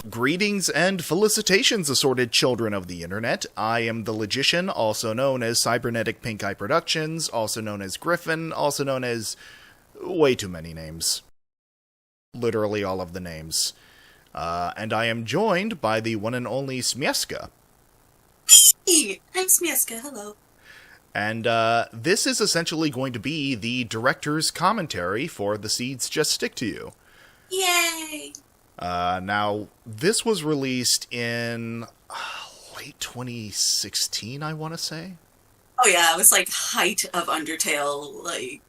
Greetings and felicitations, assorted children of the internet. I am the Logician, also known as Cybernetic Pink Eye Productions, also known as Griffin, also known as way too many names. Literally all of the names. And I am joined by the one and only Smieska. Hey, I'm Smieska, hello. And this is essentially going to be the director's commentary for The Seeds Just Stick to You. Yay! Now, this was released in late 2016, I want to say. Oh yeah, it was like height of Undertale,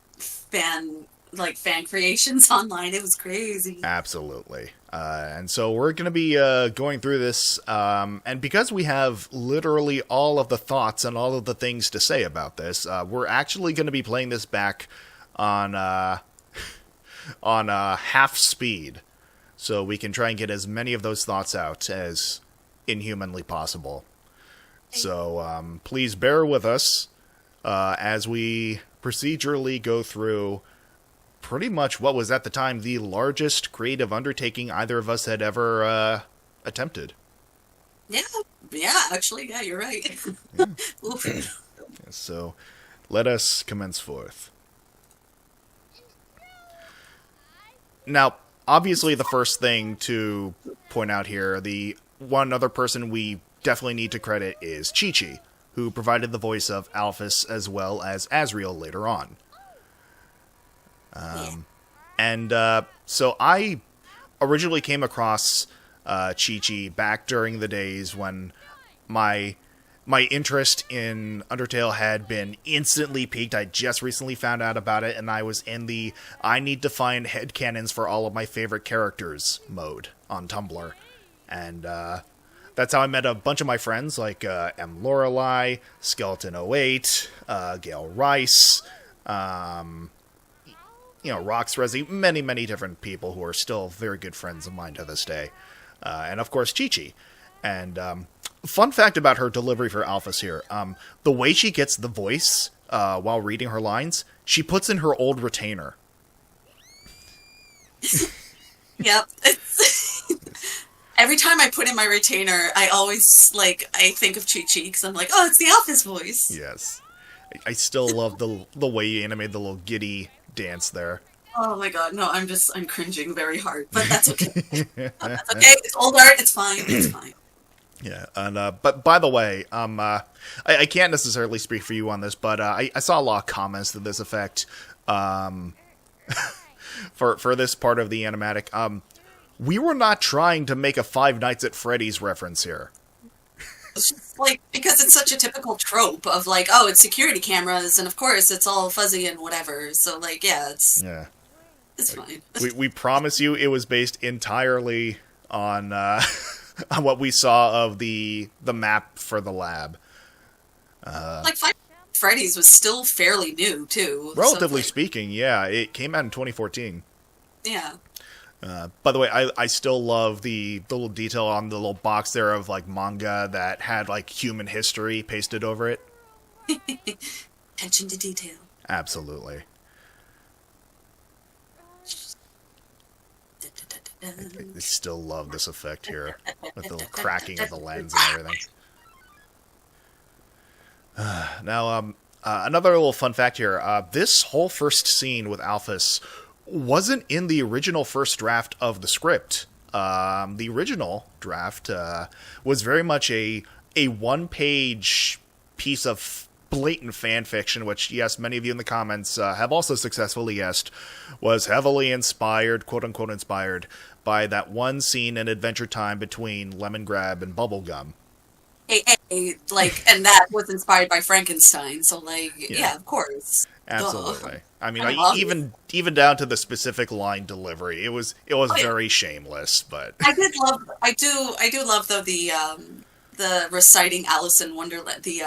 fan creations online. It was crazy. Absolutely. And so we're going to be going through this, and because we have literally all of the thoughts and all of the things to say about this, we're actually going to be playing this back on half speed, so we can try and get as many of those thoughts out as inhumanly possible. So please bear with us as we procedurally go through pretty much what was at the time the largest creative undertaking either of us had ever attempted. Yeah, actually, yeah, you're right. Yeah. So let us commence forth. Now, obviously the first thing to point out here, the one other person we definitely need to credit is Chichi, who provided the voice of Alphys as well as Asriel later on. So I originally came across Chichi back during the days when my interest in Undertale had been instantly piqued. I just recently found out about it, and I was in the I need to find headcanons for all of my favorite characters mode on Tumblr. And that's how I met a bunch of my friends, like M. Lorelei, Skeleton08, Gail Rice, Rox Resi, many different people who are still very good friends of mine to this day. And of course, Chichi. And fun fact about her delivery for Alphys here, the way she gets the voice while reading her lines, she puts in her old retainer. Yep. Every time I put in my retainer, I always, I think of Chi-Chi, because I'm like, oh, it's the Alphys voice. Yes. I still love the way you animate the little giddy dance there. Oh my god, no, I'm cringing very hard, but that's okay. That's okay, it's old art, it's fine. Yeah, and but by the way, I can't necessarily speak for you on this, but I saw a lot of comments to this effect for this part of the animatic. We were not trying to make a Five Nights at Freddy's reference here. It's just, because it's such a typical trope of, oh, it's security cameras, and of course it's all fuzzy and whatever, so, it's fine. We promise you it was based entirely on on what we saw of the map for the lab. Five Nights at Freddy's was still fairly new, too. Relatively speaking, yeah. It came out in 2014. Yeah. By the way, I still love the little detail on the little box there of, manga that had, human history pasted over it. Attention to detail. Absolutely. I still love this effect here, with the little cracking of the lens and everything. Now, another little fun fact here. This whole first scene with Alphys wasn't in the original first draft of the script. The original draft was very much a one-page piece of blatant fan fiction, which, yes, many of you in the comments have also successfully guessed, was heavily inspired, quote-unquote inspired, by that one scene in Adventure Time between Lemongrab and Bubblegum. And that was inspired by Frankenstein, so, yeah, of course. Absolutely. I mean, even down to the specific line delivery, it was very shameless. But I do love though the reciting Alice in Wonderland, the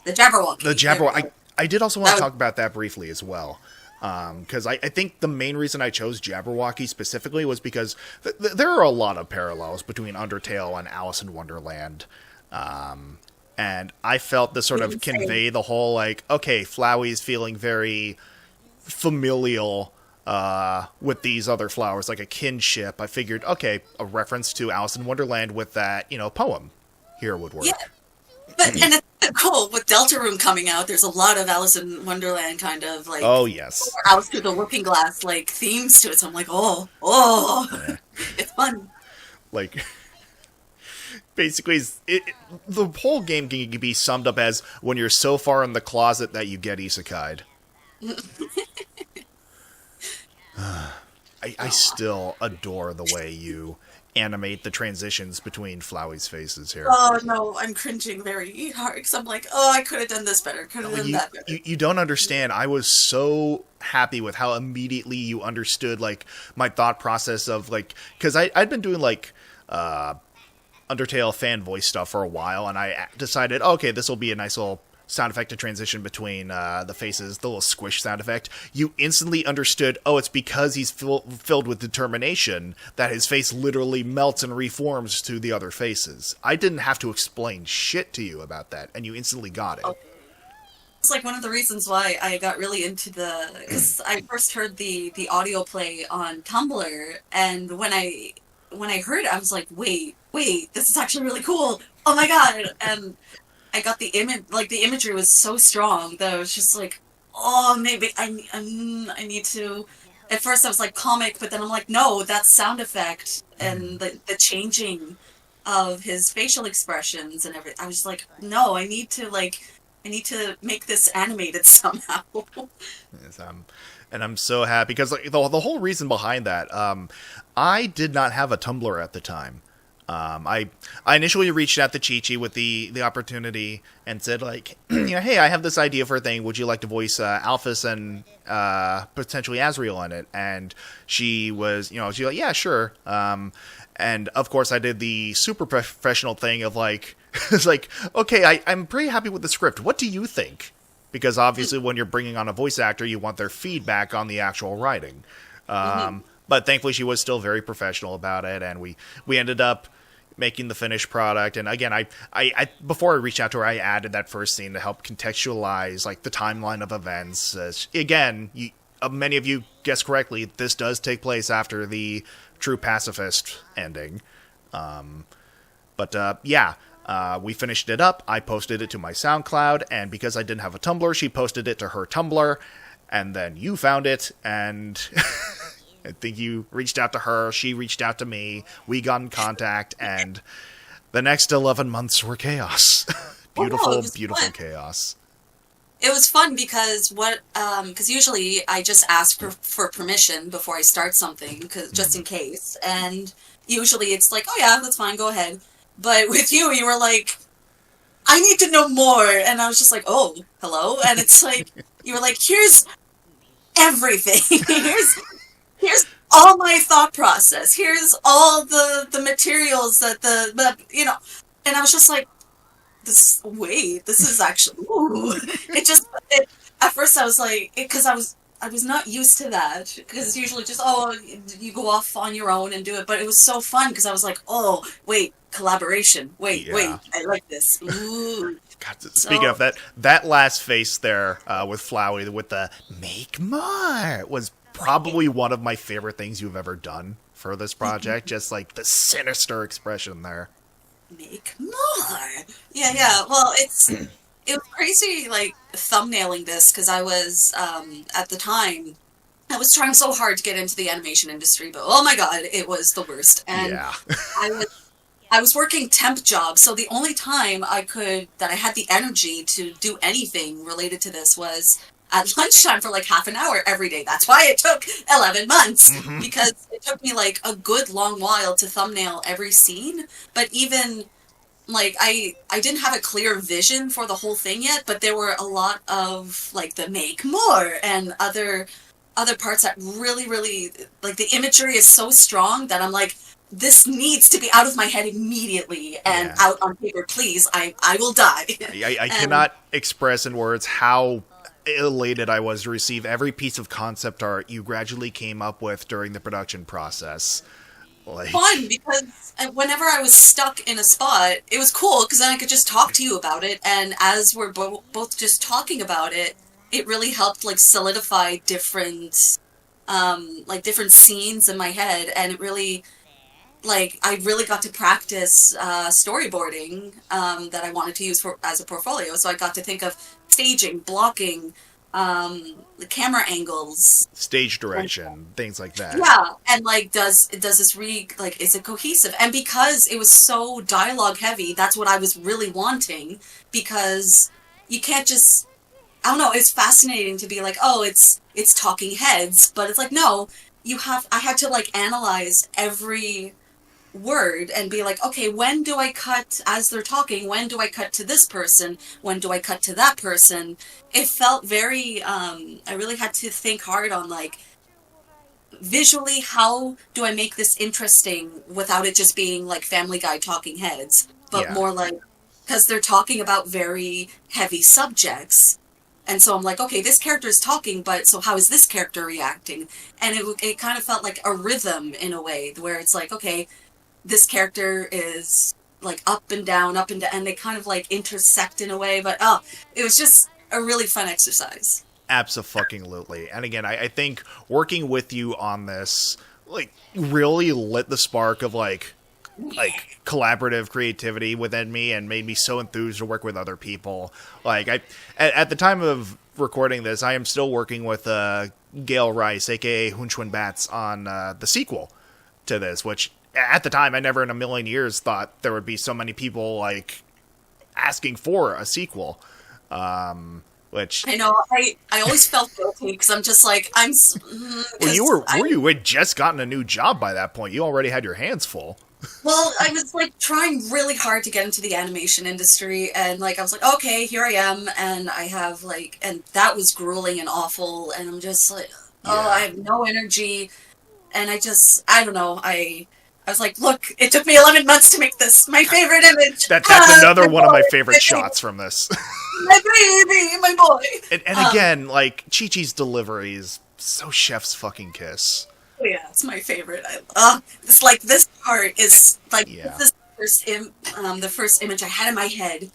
Jabberwocky. The Jabberwocky. I did also want to talk about that briefly as well, because I think the main reason I chose Jabberwocky specifically was because there are a lot of parallels between Undertale and Alice in Wonderland. And I felt this sort of convey the whole, okay, Flowey's feeling very familial with these other flowers, like a kinship. I figured, okay, a reference to Alice in Wonderland with that, poem here would work. Yeah, but and it's cool with Deltarune coming out. There's a lot of Alice in Wonderland kind of like Oh yes, Alice through the Looking Glass like themes to it. So I'm like, yeah. it's fun. Like basically, the whole game can be summed up as when you're so far in the closet that you get isekai'd. I still adore the way you animate the transitions between Flowey's faces here. Oh no, I'm cringing very hard because I'm like, oh, I could have done this better. Could have done that better. You don't understand. I was so happy with how immediately you understood like my thought process of like, because I'd been doing like Undertale fan voice stuff for a while, and I decided, okay, this will be a nice little sound effect to transition between the faces, the little squish sound effect. You instantly understood, oh, it's because he's filled with determination that his face literally melts and reforms to the other faces. I didn't have to explain shit to you about that, and you instantly got it. Okay. It's like one of the reasons why I got really into because I first heard the audio play on Tumblr, and when I heard it, I was like, wait, this is actually really cool. Oh my god! And I got the image, like the imagery was so strong that I was just like, oh, maybe I need to. At first I was like comic, but then I'm like, no, that's sound effect and the changing of his facial expressions and everything. I was like, no, I need to make this animated somehow. Yes, and I'm so happy because like, the whole reason behind that, I did not have a Tumblr at the time. I initially reached out to Chi-Chi with the opportunity and said like, hey, I have this idea for a thing. Would you like to voice Alphys and potentially Azrael in it? And she was, she's like, yeah, sure. And of course I did the super professional thing of like, it's like, okay, I'm pretty happy with the script. What do you think? Because obviously when you're bringing on a voice actor, you want their feedback on the actual writing. But thankfully she was still very professional about it. And we ended up making the finished product. And again, I before I reached out to her, I added that first scene to help contextualize like the timeline of events. Again, many of you guessed correctly, this does take place after the True Pacifist ending. We finished it up. I posted it to my SoundCloud, and because I didn't have a Tumblr, she posted it to her Tumblr, and then you found it, and I think you reached out to her, she reached out to me, we got in contact, and the next 11 months were chaos. Beautiful fun. Chaos. It was fun because because usually I just ask for permission before I start something, just in case, and usually it's like, oh yeah, that's fine, go ahead. But with you were like, I need to know more, and I was just like, oh, hello, and it's like, you were like, here's everything, here's all my thought process, here's all the materials that and I was just like, this is actually, ooh. At first I was like, because I was not used to that, because it's usually just, oh, you go off on your own and do it, but it was so fun, because I was like, oh, wait, collaboration, wait, I like this, ooh. God, speaking of that last face there with Flowey, with the make more, was probably one of my favorite things you've ever done for this project, just like the sinister expression there. Make more. Yeah. Well, it was crazy, like, thumbnailing this, because I was, at the time, I was trying so hard to get into the animation industry, but oh my god, it was the worst. And yeah. I was working temp jobs, so the only time that I had the energy to do anything related to this was at lunchtime for like half an hour every day. That's why it took 11 months, because it took me like a good long while to thumbnail every scene. But even like I didn't have a clear vision for the whole thing yet, but there were a lot of like the make more and other parts that really, really, like, the imagery is so strong that I'm like, this needs to be out of my head immediately and out on paper, please. I will die. I cannot express in words how elated I was to receive every piece of concept art you gradually came up with during the production process. Like, fun, because whenever I was stuck in a spot, it was cool, because then I could just talk to you about it, and as we're both just talking about it, it really helped like solidify different like different scenes in my head, and it really, like, I really got to practice storyboarding that I wanted to use for as a portfolio. So I got to think of staging, blocking, the camera angles, Stage direction, things like that. yeah, and like, does this read, like, is it cohesive? And because it was so dialogue heavy, that's what I was really wanting, because you can't just, I don't know, it's fascinating to be like, oh, it's talking heads, but it's like, no, I had to like analyze every word and be like, okay, when do I cut as they're talking? When do I cut to this person? When do I cut to that person? It felt very, I really had to think hard on, like, visually, how do I make this interesting without it just being like Family Guy talking heads, but Yeah. more like, because they're talking about very heavy subjects. And so I'm like, okay, this character is talking, but so how is this character reacting? And it kind of felt like a rhythm in a way, where it's like, okay, this character is like up and down, and they kind of like intersect in a way. But oh, it was just a really fun exercise. Abso-fucking-lutely. And again, I think working with you on this, like, really lit the spark of, like collaborative creativity within me and made me so enthused to work with other people. Like, at the time of recording this, I am still working with Gail Rice, aka Hunchwin Bats, on the sequel to this, which at the time I never in a million years thought there would be so many people like asking for a sequel. Which I know, I always felt guilty because I'm just like, well, you had just gotten a new job by that point. You already had your hands full. well, I was like trying really hard to get into the animation industry, and like I was like, okay, here I am, and I have like, and that was grueling and awful, and I'm just like, oh, I have no energy, and I don't know, I was like, look, it took me 11 months to make this, my favorite image. That's another one of my favorite shots from this. My baby, my boy. And again, like, Chi-Chi's delivery is so chef's fucking kiss. Oh yeah, it's my favorite. It's like, this part is like, Yeah. this is the first image I had in my head,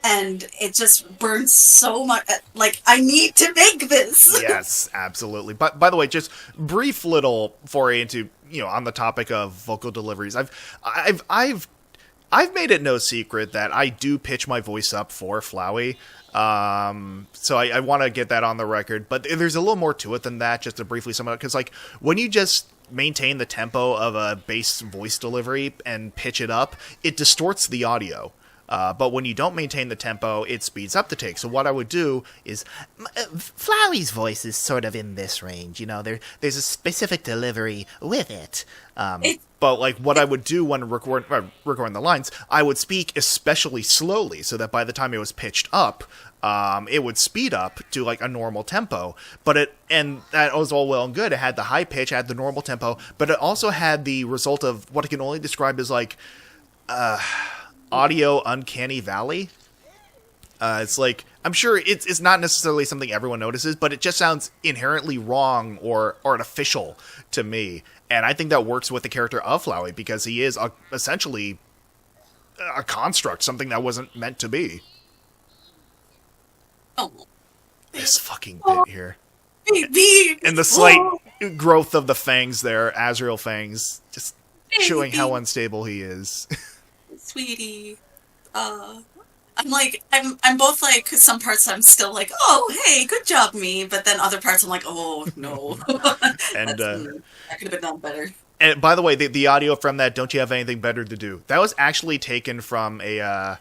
and it just burns so much. Like, I need to make this. Yes, absolutely. But by the way, just brief little foray into, on the topic of vocal deliveries. I've made it no secret that I do pitch my voice up for Flowey. So I want to get that on the record, but there's a little more to it than that, just to briefly sum it up, because like when you just maintain the tempo of a bass voice delivery and pitch it up, it distorts the audio. But when you don't maintain the tempo, it speeds up the take. So what I would do is, Flowey's voice is sort of in this range, there's a specific delivery with it. But like what I would do when recording the lines, I would speak especially slowly so that by the time it was pitched up, it would speed up to like a normal tempo. And that was all well and good. It had the high pitch, had the normal tempo, but it also had the result of what I can only describe as like, audio uncanny valley. It's like, I'm sure it's not necessarily something everyone notices, but it just sounds inherently wrong or artificial to me. And I think that works with the character of Flowey because he is essentially a construct, something that wasn't meant to be. Oh, This fucking bit here. baby. And the slight growth of the fangs there, Azrael fangs, just showing how unstable he is. Sweetie. I'm both like, some parts I'm still like, oh, hey, good job, me. But then other parts I'm like, oh, no. And that could have been done better. And by the way, the audio from that, Don't You Have Anything Better to Do? That was actually taken from a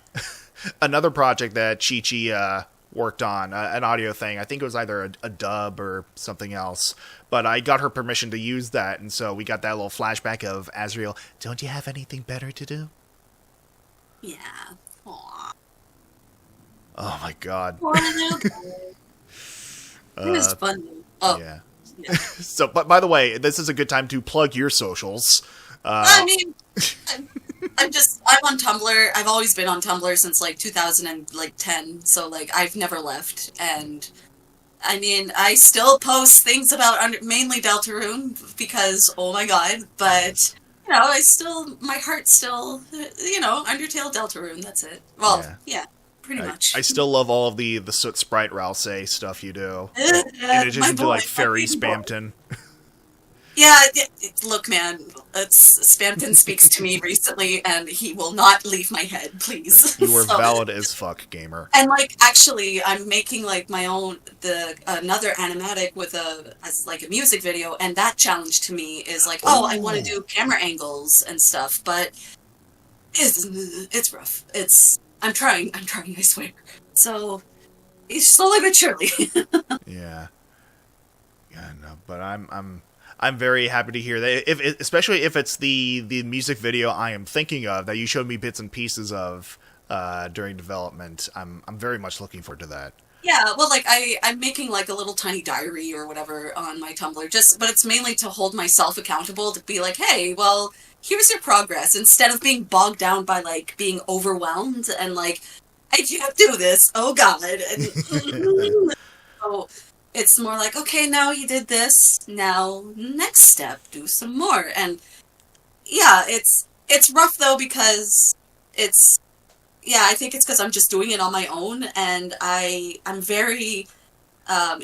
another project that Chi-Chi worked on, an audio thing. I think it was either a dub or something else. But I got her permission to use that, and so we got that little flashback of Azrael, Don't you have anything better to do? Yeah. Aww. Oh my god. It was fun. Oh. Yeah. So, but by the way, this is a good time to plug your socials. I mean, I'm on Tumblr. I've always been on Tumblr since like 2010. So like I've never left. And I mean, I still post things about mainly Deltarune because, oh my god, but my heart's still, Undertale, Deltarune, that's it. Well, yeah, pretty much. I still love all of the Soot Sprite Ralsei stuff you do. In addition to like Fairy Spamton. Yeah, look, man, Spamton speaks to me recently, and he will not leave my head, please. You were So, valid as fuck, gamer. and like, actually, I'm making like my own another animatic with as like a music video, and that challenge to me is like, oh, I want to do camera angles and stuff, but it's rough. I'm trying, I swear. So, it's slowly but surely. Yeah. Yeah, no, but I'm very happy to hear that. Especially if it's the music video I am thinking of that you showed me bits and pieces of during development. I'm very much looking forward to that. Yeah, well, like I'm making like a little tiny diary or whatever on my Tumblr, but it's mainly to hold myself accountable to be like, hey, well, here's your progress, instead of being bogged down by like being overwhelmed and like, I can't do this, oh god. And so it's more like, okay, now you did this, now next step, do some more. And yeah, it's rough though because it's yeah, I think it's because I'm just doing it on my own, and I'm very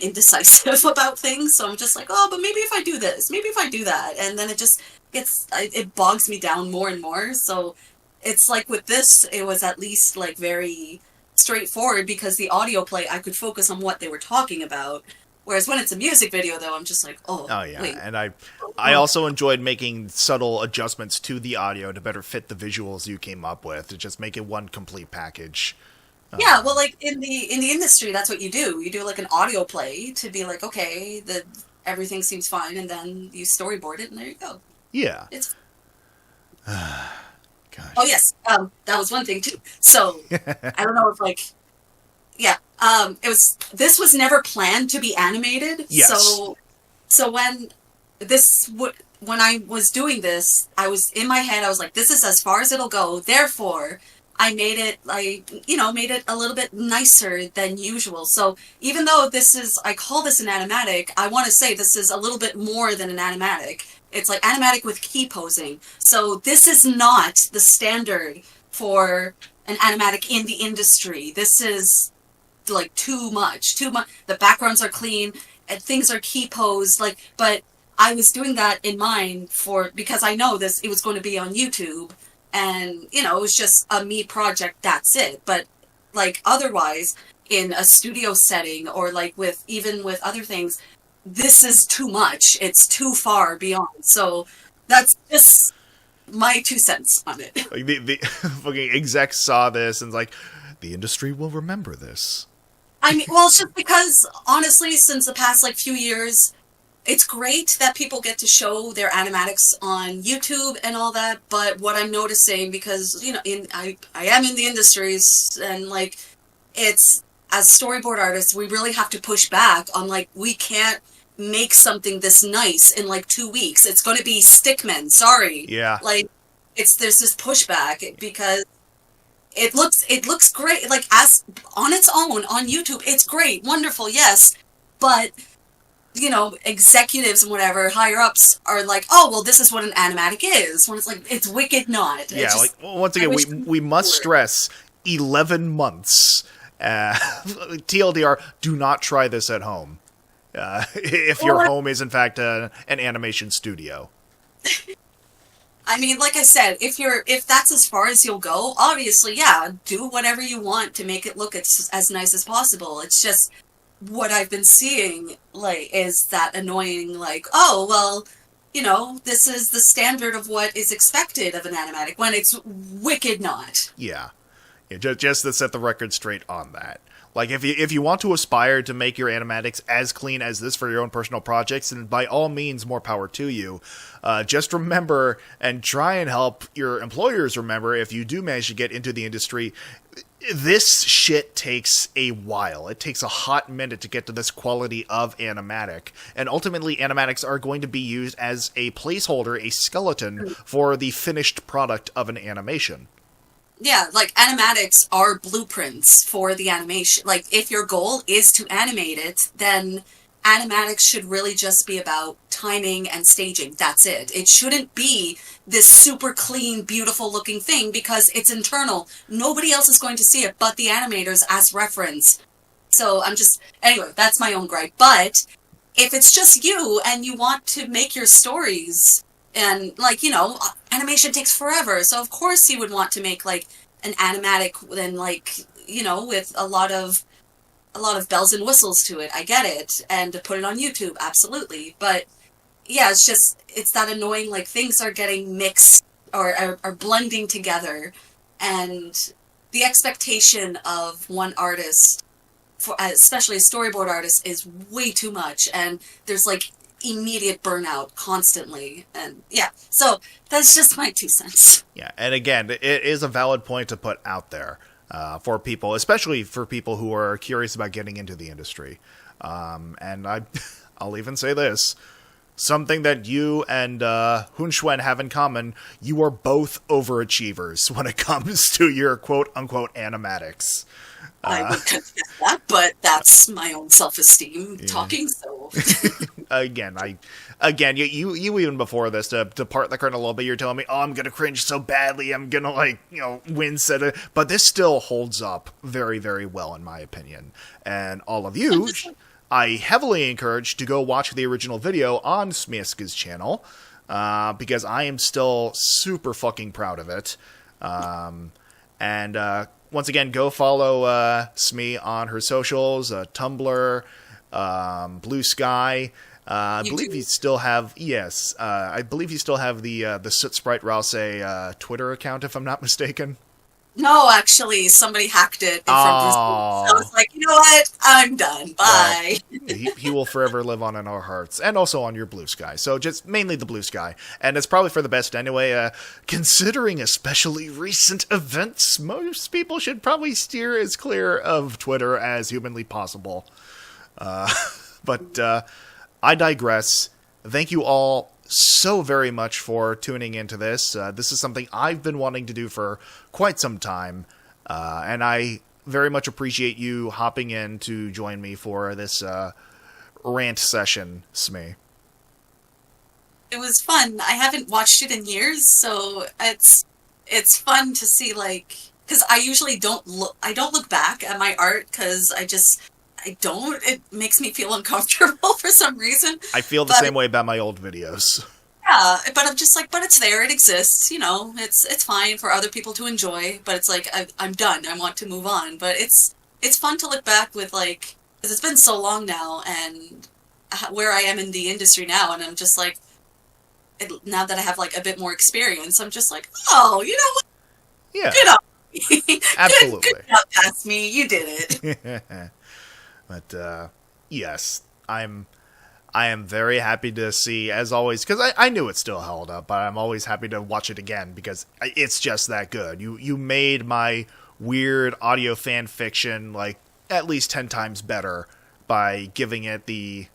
indecisive about things. So I'm just like, oh, but maybe if I do this, maybe if I do that, and then it just it bogs me down more and more. So it's like with this, it was at least like very straightforward because the audio play, I could focus on what they were talking about. Whereas when it's a music video, though, I'm just like, oh Yeah, wait. and I also enjoyed making subtle adjustments to the audio to better fit the visuals you came up with, to just make it one complete package. Yeah, well, like in the industry, that's what you do. You do like an audio play to be like, okay, everything seems fine, and then you storyboard it, and there you go. Yeah. It's Gosh. oh yes, that was one thing too. So I don't know if like yeah, this was never planned to be animated. Yes. So when when I was doing this, I was in my head. I was like, this is as far as it'll go. Therefore, I made it made it a little bit nicer than usual. So even though I call this an animatic, I want to say this is a little bit more than an animatic. It's like animatic with key posing. So this is not the standard for an animatic in the industry. This is like too much. The backgrounds are clean and things are key posed. But I was doing that in mind because I know it was going to be on YouTube. And, it was just a me project, that's it. But, like, otherwise, in a studio setting or, like, even with other things, this is too much. It's too far beyond. So that's just my 2 cents on it. Like the fucking execs saw this and like, the industry will remember this. I mean, well, it's just because, honestly, since the past, like, few years, it's great that people get to show their animatics on YouTube and all that, but what I'm noticing, because, I am in the industries, and, like, it's, as storyboard artists, we really have to push back on, like, we can't make something this nice in, like, 2 weeks. It's going to be Stickman, sorry. Yeah. Like, there's this pushback, because it looks great, like, as, on its own, on YouTube, it's great, wonderful, yes, but executives and whatever, higher ups are like, oh, well, this is what an animatic is. When it's like, it's wicked not. Yeah, once again, we must stress 11 months. TLDR, do not try this at home. If your home is, in fact, an animation studio. I mean, like I said, if that's as far as you'll go, obviously, yeah, do whatever you want to make it look as nice as possible. It's just, what I've been seeing, like, is that annoying, like, oh, well, this is the standard of what is expected of an animatic, when it's wicked not. Yeah. Just to set the record straight on that. Like, if you want to aspire to make your animatics as clean as this for your own personal projects, then by all means, more power to you. Just remember, and try and help your employers remember, if you do manage to get into the industry, this shit takes a while. It takes a hot minute to get to this quality of animatic. And ultimately, animatics are going to be used as a placeholder, a skeleton, for the finished product of an animation. Yeah, like, animatics are blueprints for the animation. Like, if your goal is to animate it, then animatics should really just be about timing and staging. That's it. It shouldn't be this super clean, beautiful looking thing, because it's internal. Nobody else is going to see it but the animators as reference. So anyway, that's my own gripe. But if it's just you and you want to make your stories, and like, animation takes forever, so of course you would want to make like an animatic, then like, with a lot of bells and whistles to it. I get it. And to put it on YouTube, absolutely. But yeah, it's that annoying, like, things are getting mixed or are blending together, and the expectation of one artist, especially a storyboard artist, is way too much, and there's like immediate burnout constantly. And yeah, so that's just my 2 cents. Yeah, and again, it is a valid point to put out there for people, especially for people who are curious about getting into the industry. And I'll even say this. Something that you and Hunshuen have in common, you are both overachievers when it comes to your quote-unquote animatics. I would confess that, but that's my own self-esteem talking, so... Again, you even before this, to part the curtain a little bit, you're telling me, oh, I'm going to cringe so badly, I'm going to, wince at it. But this still holds up very, very well, in my opinion. And all of you... I heavily encourage to go watch the original video on Smieska's channel, because I am still super fucking proud of it. And once again, go follow Smee on her socials, Tumblr, Blue Sky. I believe you still have the Soot Sprite Rouse Twitter account, if I'm not mistaken. No, actually, somebody hacked it from his. I was like, you know what? I'm done. Bye. Well, he will forever live on in our hearts, and also on your Blue Sky. So just mainly the Blue Sky, and it's probably for the best anyway. Considering especially recent events, most people should probably steer as clear of Twitter as humanly possible. But I digress. Thank you all so very much for tuning into this. This is something I've been wanting to do for quite some time, and I very much appreciate you hopping in to join me for this rant session, Smee. It was fun. I haven't watched it in years, so it's fun to see, like, because I usually don't look back at my art, because it makes me feel uncomfortable for some reason. I feel the same way about my old videos. Yeah, but I'm just like, but it's there, it exists, it's fine for other people to enjoy, but it's like, I'm done, I want to move on. But it's fun to look back with, like, because it's been so long now, and where I am in the industry now, and I'm just like, now that I have, like, a bit more experience, I'm just like, oh, you know what? Yeah. Good on me. Absolutely. Good job past me, you did it. But, yes, I am very happy to see, as always, because I knew it still held up, but I'm always happy to watch it again, because it's just that good. You made my weird audio fan fiction, like, at least 10 times better by giving it the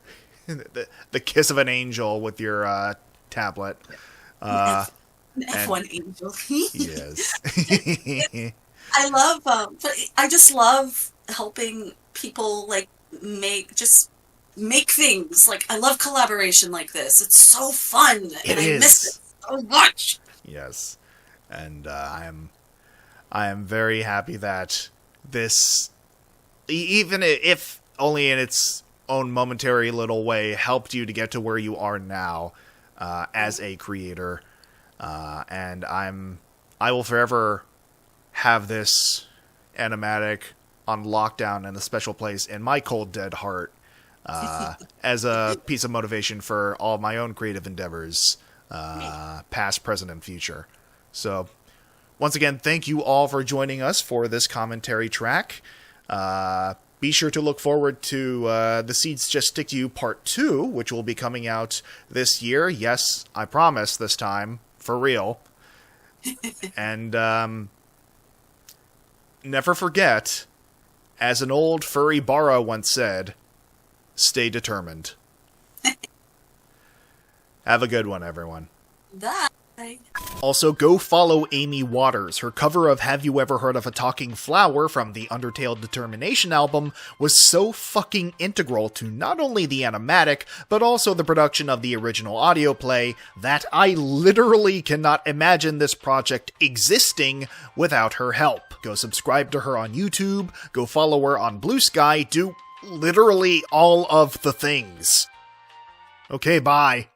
kiss of an angel with your tablet. F1 angel. Yes. I love, but I just love helping people, like, make things. Like, I love collaboration like this. It's so fun, and I miss it so much. Yes, and I am very happy that this, even if only in its own momentary little way, helped you to get to where you are now as a creator. And I will forever have this animatic on lockdown and a special place in my cold, dead heart as a piece of motivation for all of my own creative endeavors, past, present, and future. So, once again, thank you all for joining us for this commentary track. Be sure to look forward to The Seeds Just Stick to You Part 2, which will be coming out this year. Yes, I promise this time, for real. And never forget, as an old furry Bara once said, stay determined. Have a good one, everyone. Bye. Also, go follow Amie Waters. Her cover of Have You Ever Heard of a Talking Flower from the Undertale Determination album was so fucking integral to not only the animatic, but also the production of the original audio play, that I literally cannot imagine this project existing without her help. Go subscribe to her on YouTube, go follow her on Blue Sky, do literally all of the things. Okay, bye.